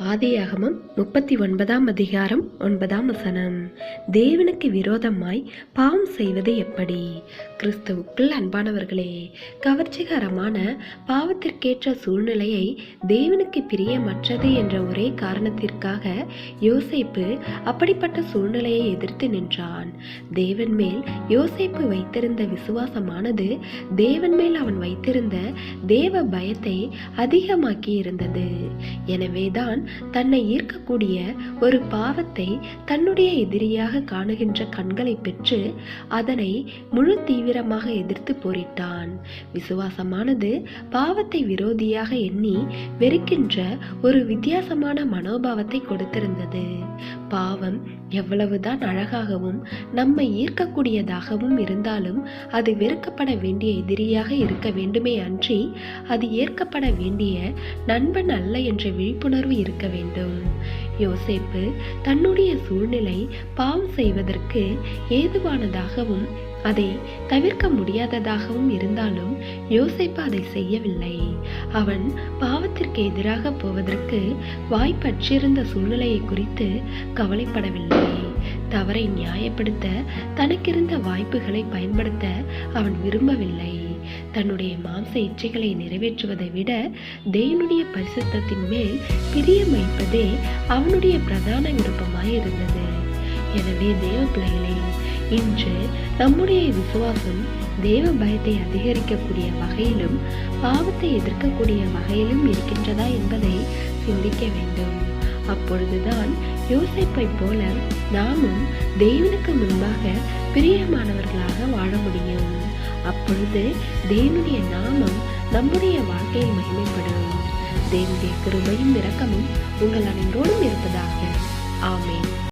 ஆதியாகமம் 39 அதிகாரம் 9 தேவனுக்கு விரோதமாய் பாவம் செய்வது எப்படி? கிறிஸ்துவுக்குள் அன்பானவர்களே, கவர்ச்சிகரமான பாவத்திற்கேற்ற சூழ்நிலையை தேவனுக்கு பிரியமற்றது என்ற ஒரே காரணத்திற்காக யோசேப்பு அப்படிப்பட்ட சூழ்நிலையை எதிர்த்து நின்றான். தேவன் மேல் யோசேப்பு வைத்திருந்த விசுவாசமானது தேவன் மேல் அவன் வைத்திருந்த தேவ பயத்தை அதிகமாக்கி இருந்தது. எனவேதான் தன்னை ஈர்க்கக்கூடிய ஒரு பாவத்தை தன்னுடைய எதிரியாக காணுகின்ற கண்களை பெற்று அதனை முழு தீவிரமாக எதிர்த்து போரிட்டான். விசுவாசமானது பாவத்தை விரோதியாக எண்ணி வெறுக்கின்ற ஒரு வித்தியாசமான மனோபாவத்தை கொடுத்திருந்தது. பாவம் எவ்வளவுதான் அழகாகவும் நம்மை ஈர்க்கக்கூடியதாகவும் இருந்தாலும் அது வெறுக்கப்பட வேண்டிய எதிரியாக இருக்க வேண்டுமே அன்றி அது ஏற்கப்பட வேண்டிய நண்பன் அல்ல என்ற விழிப்புணர்வு இருக்க வேண்டும். யோசேப்பு தன்னுடைய சூழ்நிலை பாவம் செய்வதற்கு ஏதுவானதாகவும் அதை தவிர்க்க முடியாததாகவும் இருந்தாலும் யோசேப்பு அதை செய்யவில்லை. அவன் பாவத்திற்கு எதிராக போவதற்கு வாய்ப்பற்றிருந்த சூழ்நிலையை குறித்து கவலைப்படவில்லை. தவறை நியாயப்படுத்த தனக்கிருந்த வாய்ப்புகளை பயன்படுத்த அவன் விரும்பவில்லை. தன்னுடைய மாம்ச இச்சைகளை நிறைவேற்றுவதை விட தேவனுடைய பரிசுத்தத்தின் மேல் பிரியம் வைப்பதே அவனுடைய பிரதான விருப்பமாய் இருந்தது. எனவே தேவ பிள்ளைகளே, இன்று நம்முடைய விசுவாசம் தேவ பயத்தை அதிகரிக்கக்கூடிய வகையிலும் பாவத்தை எதிர்க்கக்கூடிய வகையிலும் இருக்கின்றதா என்பதை சிந்திக்க வேண்டும். அப்பொழுதுதான் யோசேப்பை போல நாமும் தேவனுக்கு முன்பாக பிரியமானவர்களாக வாழ முடியும். அப்பொழுது தேவனுடைய நாமம் நம்முடைய வாழ்க்கையில் மகிமைப்படும். தேவனுடைய கிருபையும் இரக்கமும் உங்கள் அனைவரோடும் இருப்பதாக. ஆமென்.